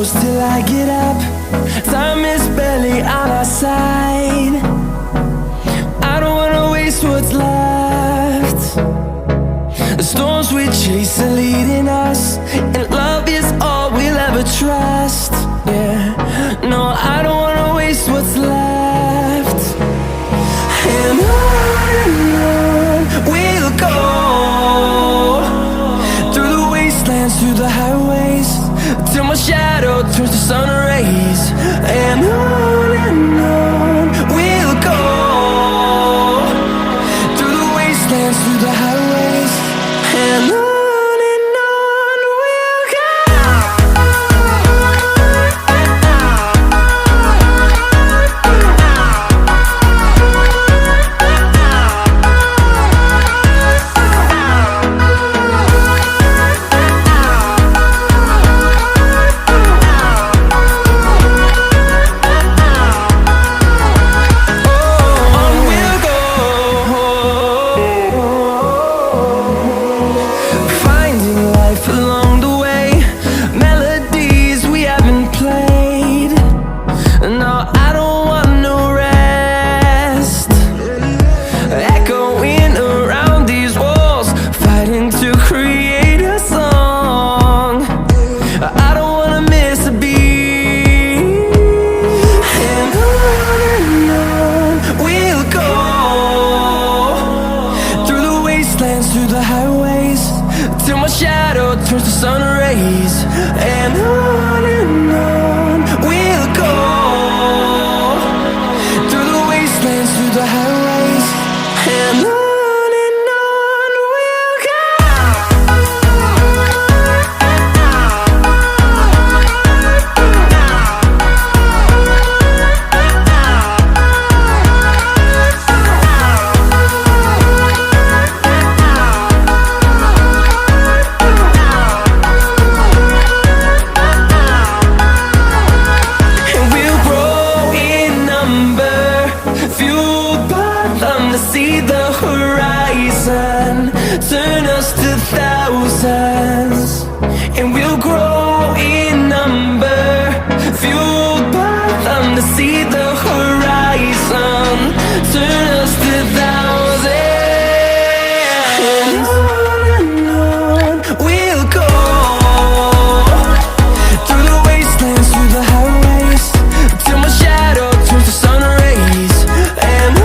close till I get up. Time is barely on our side. I don't wanna waste what's left. The storms we chase are leading us, and love is all we'll ever trust. Yeah, no, I don't wanna waste what's left. And on we'll go, through the wastelands, through the highways, till my shadow turns to sun rays. And on we'll go, through the wastelands, through the highways, and on we'll go. Through the highways, till my shadow turns to sun rays. And on we'll go, through the wastelands, through the highways, and on we'll go. See the horizon, turn us to thousands, and we'll grow in number, fueled by them to see the horizon, turn us to thousands. And on we'll go, through the wastelands, through the highways, till my shadow turns to sun rays. And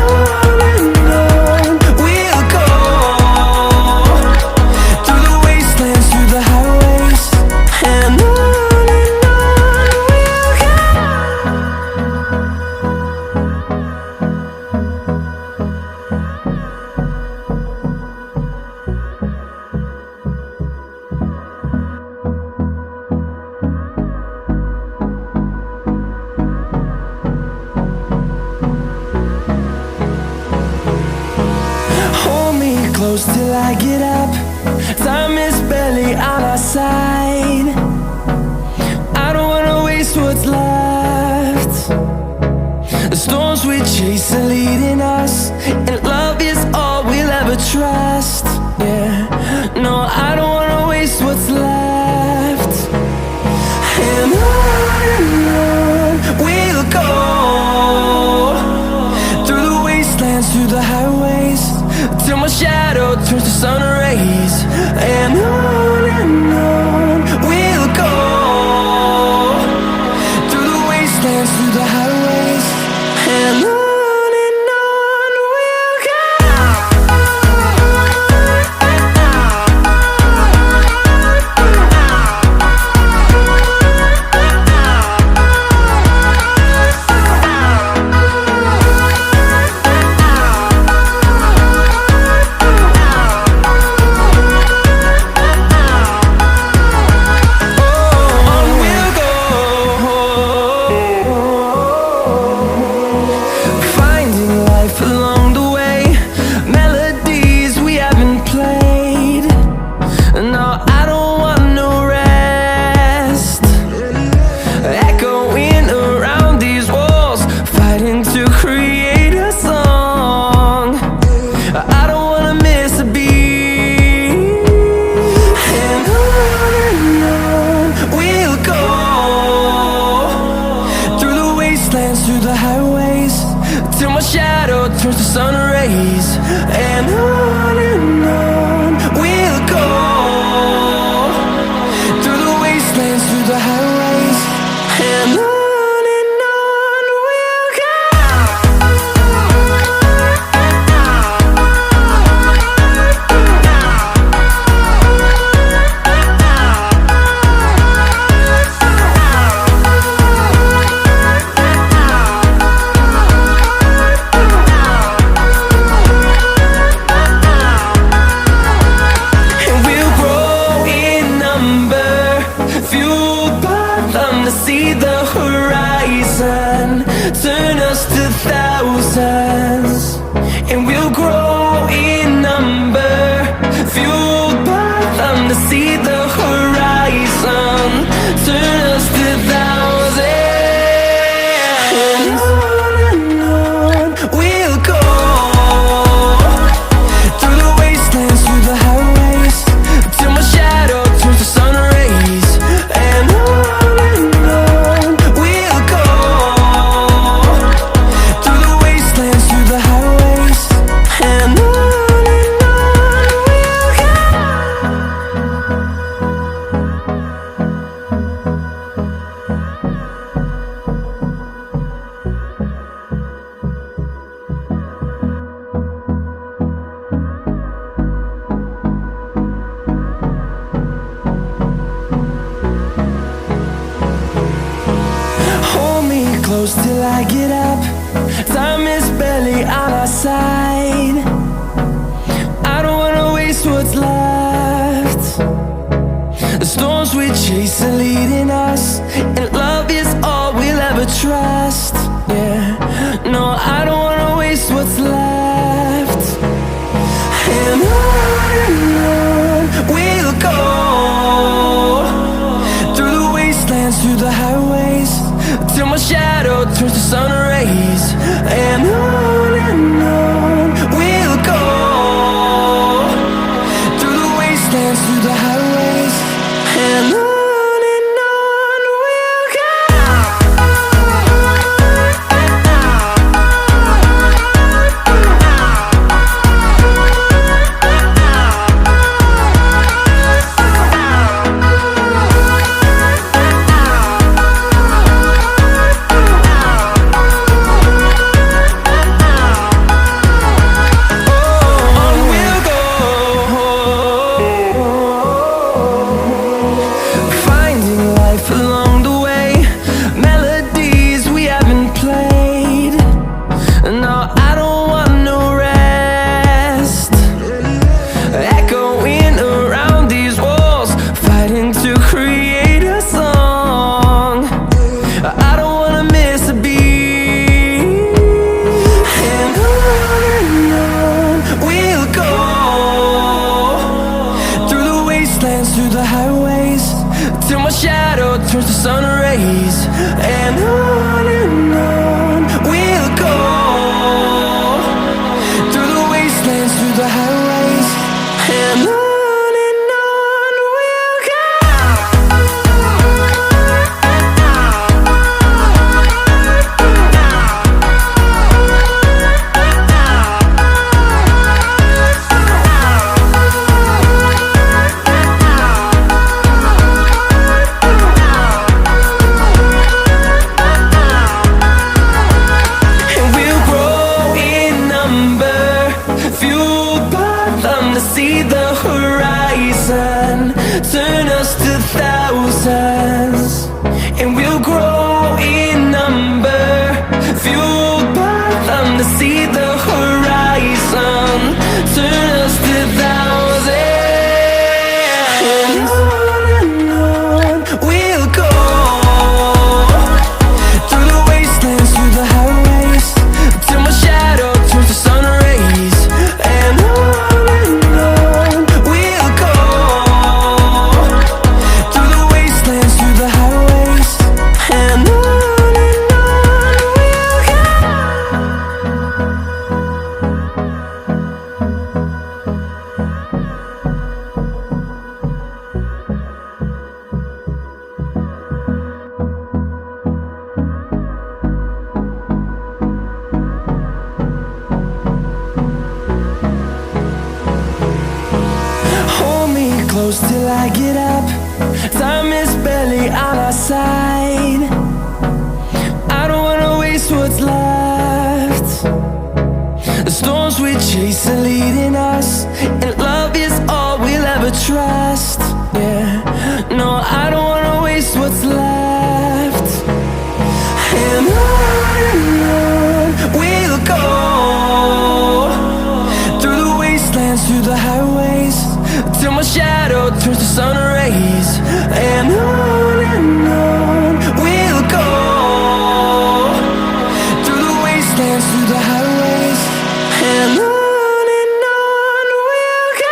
close till I get up. Time is barely on our side. I don't wanna waste what's left. The storms we chase are leading us, and love is all we'll ever trust. Yeah, no, I don't wanna waste what's left. And on we'll go, through the wastelands, through the highways, till my shadow turns to sun rays. And on we'll go, through the wastelands, through the highways, and on wastelands, through the highways, till my shadow turns to sun rays. And on we'll go, through the wastelands, through the highways, and on. See the horizon turn us to thousands, and we'll grow in number, fueled by them to see the horizon turn us to thousands. And on we'll go, through the wastelands, through the highways, till my shadow turns to sun rays. And close till I get up. Time is barely on our side. I don't wanna waste what's left. The storms we chase are leading us, and love is all we'll ever trust. Yeah, no, I don't wanna waste what's left. And on we'll go, through the wastelands, through the highways, till my shadow turns to sun rays. And on we'll go, through the wastelands, through the highways, and on we'll go. close till I get up. Time is barely on our side. I don't wanna waste what's left. The storms we chase are leading us, and love is all we'll ever trust. Yeah, no, I don't wanna waste what's left. And on we'll go, through the wastelands, through the highways, till my shadow turns to sun rays. And on we'll go, through the wastelands, through the highways, and on we'll go.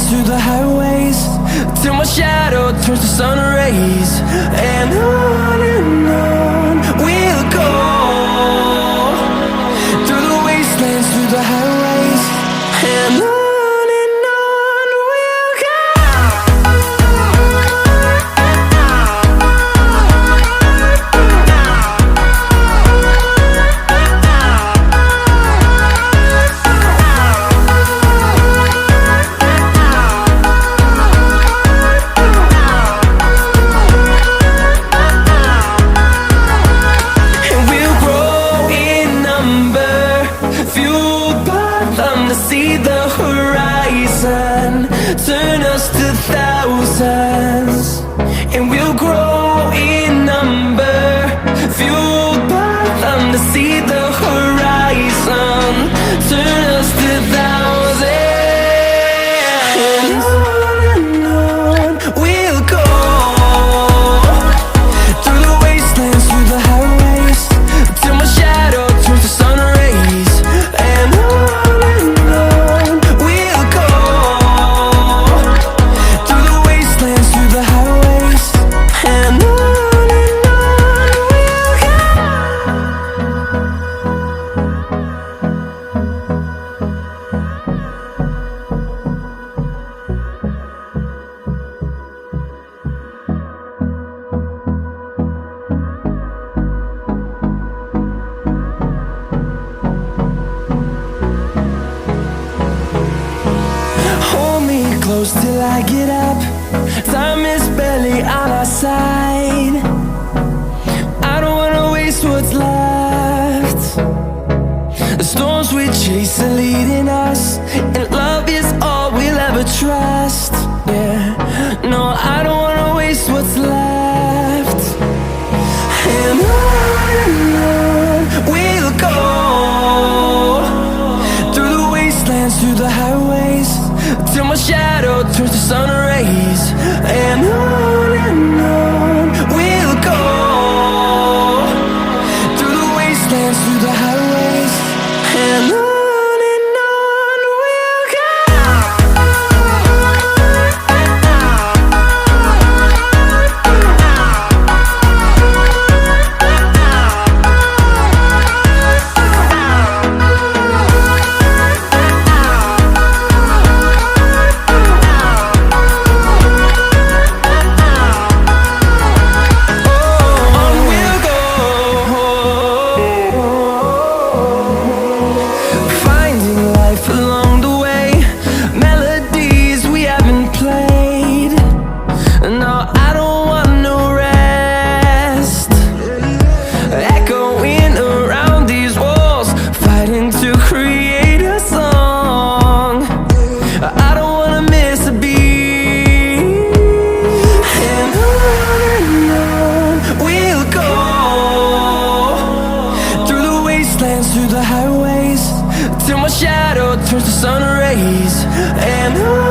Through the highways, till my shadow turns to sun rays. And on we'll go, through the wastelands, through the highways, and on we'll go. See the horizon, turn us to thousands, and we'll grow in number, fueled by them. To see the horizon, turn us to thousands, and on we'll go, through the wastelands, through the highways, till my shadow turns to sun rays. And close till I get up. Time is barely on our side. I don't wanna waste what's left. The storms we chase are leading us, and love is all we'll ever trust. Yeah, no, I don't wanna waste what's left. And on we'll go, through the wastelands, through the highways, till my shadow turns to sun rays. And on we'll go, through the wastelands, through the highways, and on we'll go. till my shadow turns to sun rays. And on